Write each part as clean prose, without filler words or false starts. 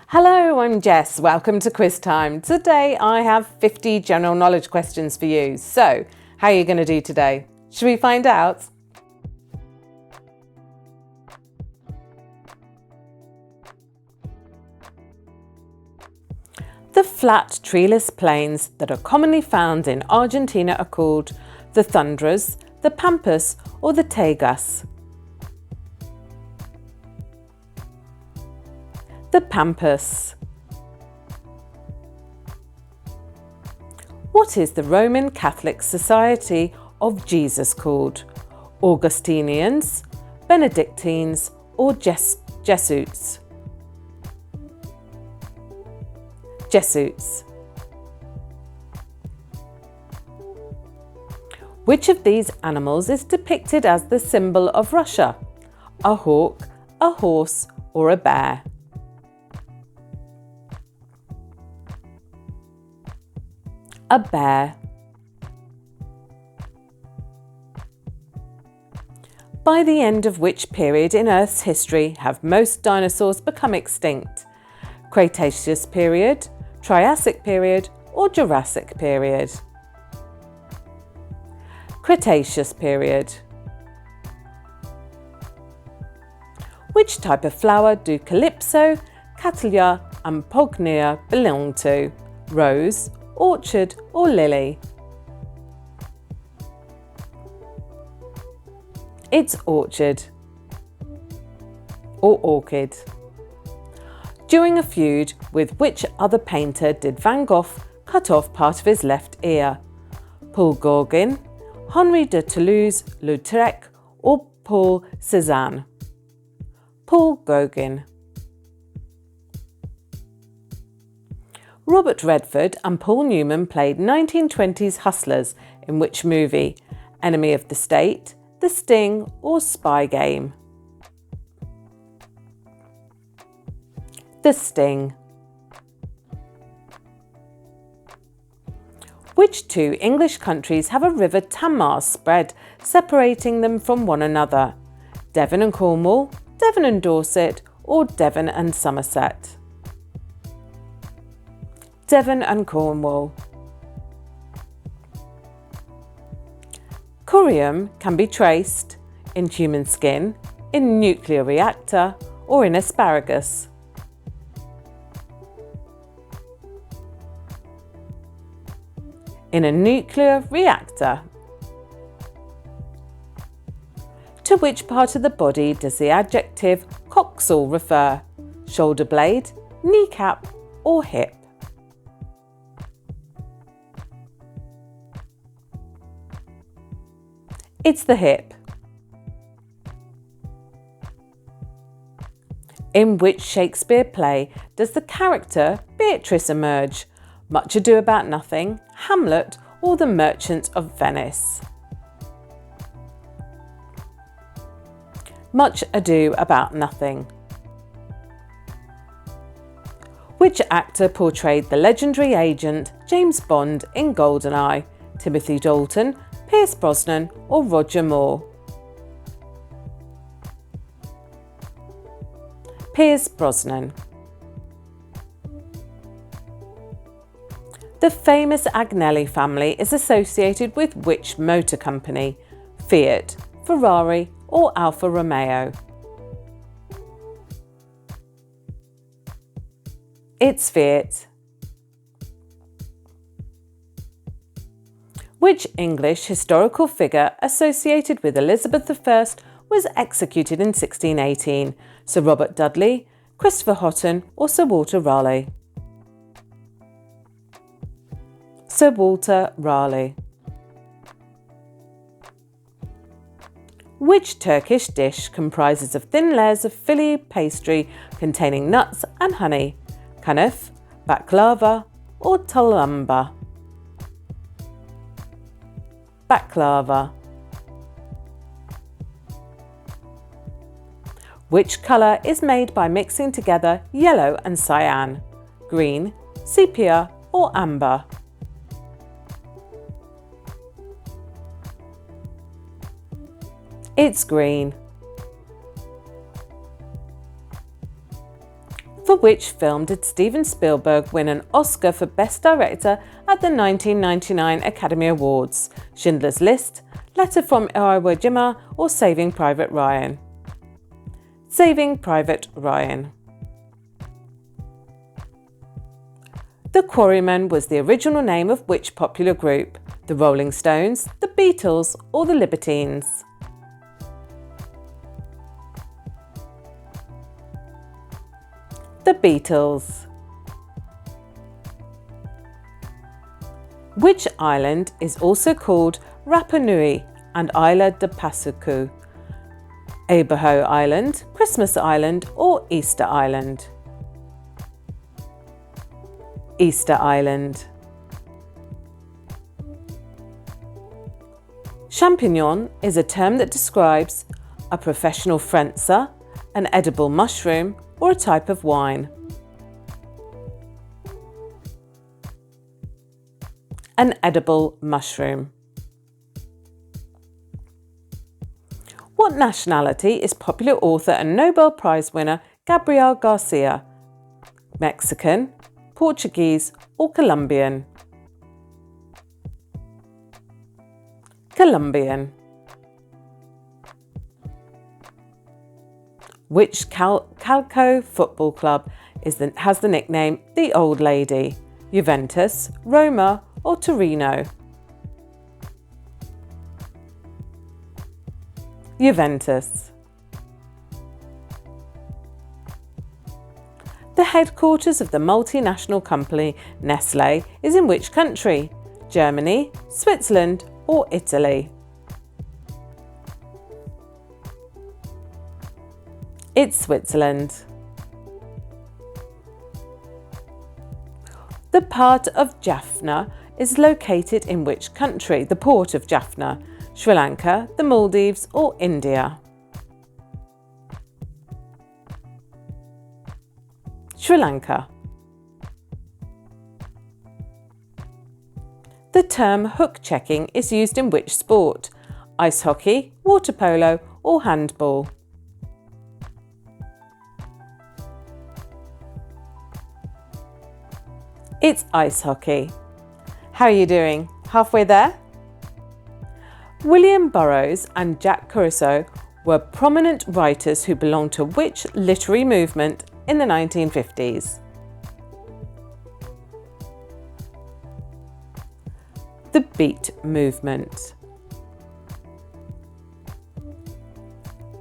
Hello, I'm Jess. Welcome to Quiz Time. Today I have 50 general knowledge questions for you. So, how are you going to do today? Should we find out? The flat, treeless plains that are commonly found in Argentina are called the tundras, the pampas, or the taigas. The pampas. What is the Roman Catholic Society of Jesus called? Augustinians, Benedictines, or Jesuits? Jesuits. Which of these animals is depicted as the symbol of Russia? A hawk, a horse, or a bear? A bear. By the end of which period in Earth's history have most dinosaurs become extinct? Cretaceous period, Triassic period, or Jurassic period? Cretaceous period. Which type of flower do Calypso, Cattleya, and Pognia belong to? Rose, orchard, or lily? It's orchard or orchid. During a feud with which other painter did Van Gogh cut off part of his left ear? Paul Gauguin, Henri de Toulouse-Lautrec, or Paul Cézanne? Paul Gauguin. Robert Redford and Paul Newman played 1920s hustlers in which movie? Enemy of the State, The Sting, or Spy Game? The Sting. Which two English countries have a river Tamar spread separating them from one another? Devon and Cornwall, Devon and Dorset, or Devon and Somerset? Devon and Cornwall. Curium can be traced in human skin, in nuclear reactor, or in asparagus. In a nuclear reactor. To which part of the body does the adjective coxal refer? Shoulder blade, kneecap, or hip? It's the hip. In which Shakespeare play does the character Beatrice emerge? Much Ado About Nothing, Hamlet, or The Merchant of Venice? Much Ado About Nothing. Which actor portrayed the legendary agent James Bond in GoldenEye? Timothy Dalton, Pierce Brosnan, or Roger Moore? Pierce Brosnan. The famous Agnelli family is associated with which motor company? Fiat, Ferrari, or Alfa Romeo? It's Fiat. Which English historical figure associated with Elizabeth I was executed in 1618? Sir Robert Dudley, Christopher Hotton, or Sir Walter Raleigh? Sir Walter Raleigh. Which Turkish dish comprises of thin layers of fili pastry containing nuts and honey? Kanef, baklava, or tulumba? Baklava. Which colour is made by mixing together yellow and cyan? Green, sepia, or amber? It's green. For which film did Steven Spielberg win an Oscar for Best Director at the 1999 Academy Awards? Schindler's List, Letter from Iwo Jima, or Saving Private Ryan? Saving Private Ryan. The Quarrymen was the original name of which popular group? The Rolling Stones, the Beatles, or the Libertines? The Beatles. Which island is also called Rapa Nui and Isla de Pasuku? Abajo Island, Christmas Island, or Easter Island? Easter Island. Champignon is a term that describes a professional frenzer, an edible mushroom, or a type of wine. An edible mushroom. What nationality is popular author and Nobel Prize winner Gabriel Garcia? Mexican, Portuguese, or Colombian? Colombian. Which Calcio football club has the nickname The Old Lady? Juventus, Roma, or Torino? Juventus. The headquarters of the multinational company Nestlé is in which country? Germany, Switzerland, or Italy? It's Switzerland. The part of Jaffna is located in which country? The port of Jaffna, Sri Lanka, the Maldives, or India? Sri Lanka. The term hook checking is used in which sport? Ice hockey, water polo, or handball? It's ice hockey. How are you doing? Halfway there? William Burroughs and Jack Kerouac were prominent writers who belonged to which literary movement in the 1950s? The Beat Movement.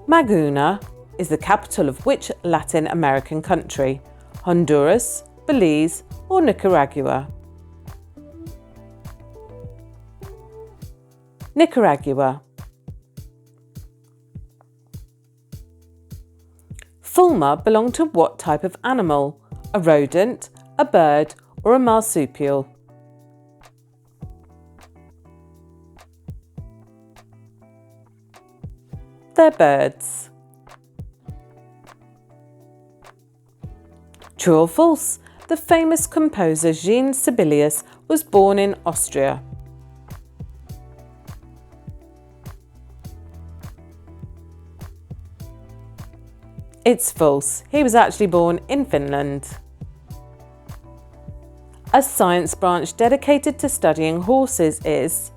Maguna is the capital of which Latin American country? Honduras, Belize, or Nicaragua? Nicaragua. Fulma belonged to what type of animal? A rodent, a bird, or a marsupial? They're birds. True or false? The famous composer Jean Sibelius was born in Austria. It's false. He was actually born in Finland. A science branch dedicated to studying horses is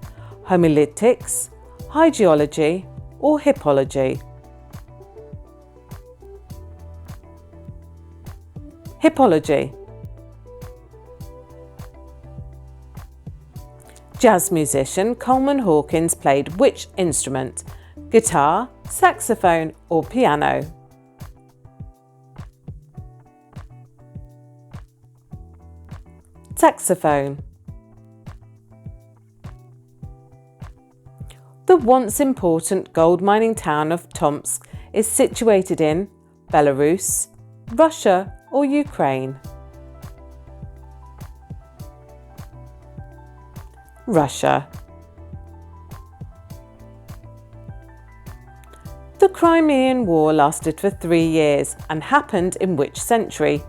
homilettics, hygiology, or hippology? Hippology. Jazz musician Coleman Hawkins played which instrument? Guitar, saxophone, or piano? Saxophone. The once important gold mining town of Tomsk is situated in Belarus, Russia, or Ukraine? Russia. The Crimean War lasted for 3 years and happened in which century?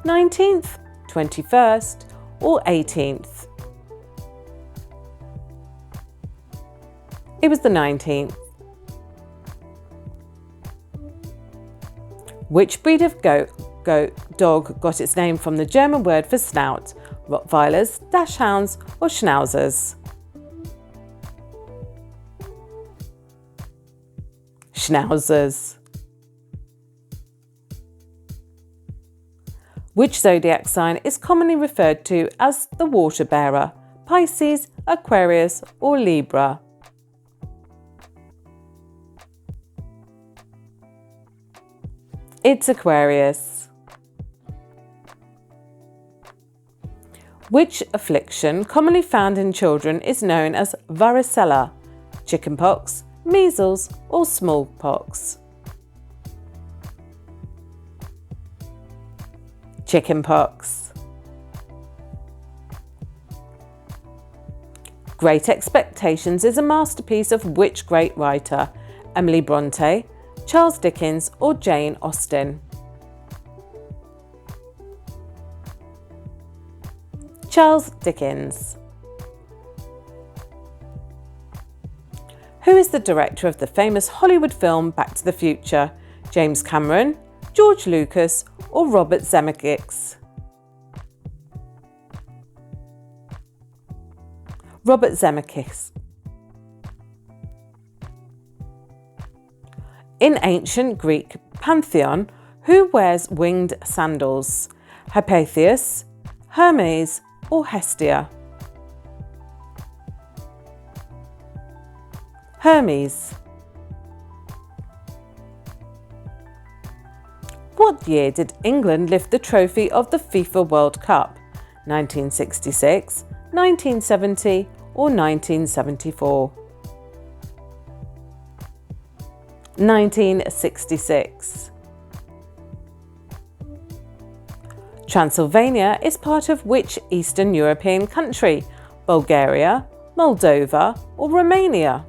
19th, 21st, or 18th? It was the 19th. Which breed of goat dog got its name from the German word for snout? Rottweilers, Dachshunds or Schnauzers? Schnauzers. Which zodiac sign is commonly referred to as the water bearer? Pisces, Aquarius or Libra? It's Aquarius. Which affliction commonly found in children is known as varicella? Chickenpox, measles or smallpox? Chickenpox. Great Expectations is a masterpiece of which great writer? Emily Bronte, Charles Dickens or Jane Austen? Charles Dickens. Who is the director of the famous Hollywood film Back to the Future? James Cameron, George Lucas or Robert Zemeckis? Robert Zemeckis. In ancient Greek pantheon, who wears winged sandals? Hypatia, Hermes or Hestia? Hermes. What year did England lift the trophy of the FIFA World Cup? 1966, 1970 or 1974? 1966. Transylvania is part of which Eastern European country? Bulgaria, Moldova or Romania?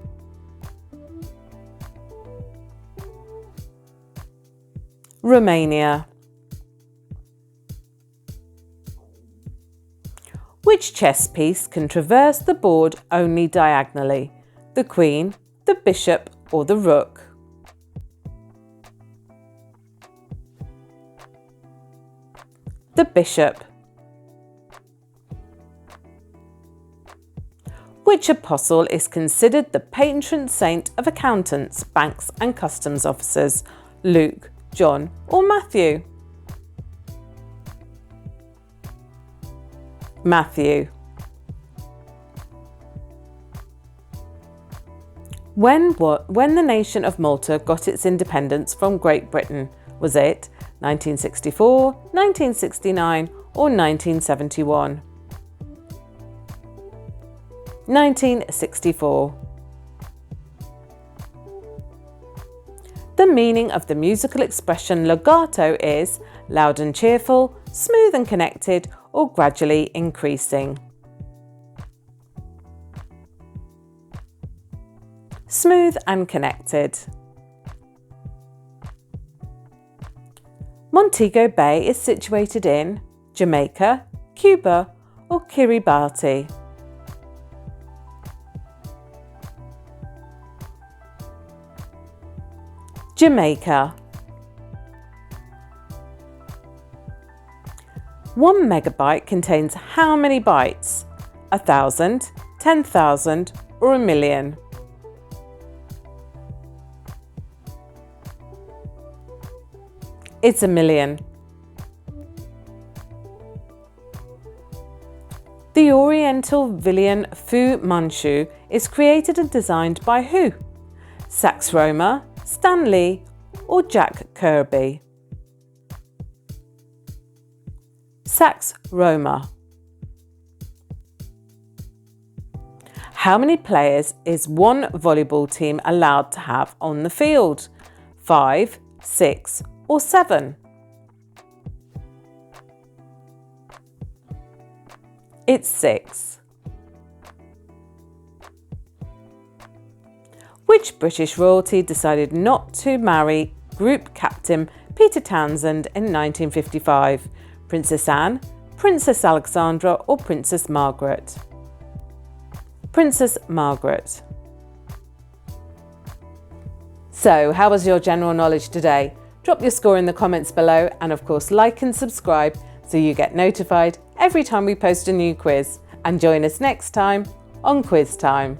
Romania. Which chess piece can traverse the board only diagonally? The Queen, the Bishop or the Rook? The Bishop. Which apostle is considered the patron saint of accountants, banks and customs officers? Luke, John or Matthew? Matthew. When the nation of Malta got its independence from Great Britain? Was it 1964, 1969 or 1971? 1964. The meaning of the musical expression legato is loud and cheerful, smooth and connected, or gradually increasing. Smooth and connected. Montego Bay is situated in Jamaica, Cuba, or Kiribati? Jamaica. 1 megabyte contains how many bytes? 1,000, 10,000 or 1,000,000? It's 1,000,000. The Oriental Villian Fu Manchu is created and designed by who? Sax Rohmer, Stan Lee or Jack Kirby? Sax Rohmer. How many players is one volleyball team allowed to have on the field? 5, 6 or 7? It's 6. Which British royalty decided not to marry group captain Peter Townsend in 1955? Princess Anne, Princess Alexandra or Princess Margaret? Princess Margaret. So, how was your general knowledge today? Drop your score in the comments below, and of course like and subscribe so you get notified every time we post a new quiz. And join us next time on Quiz Time.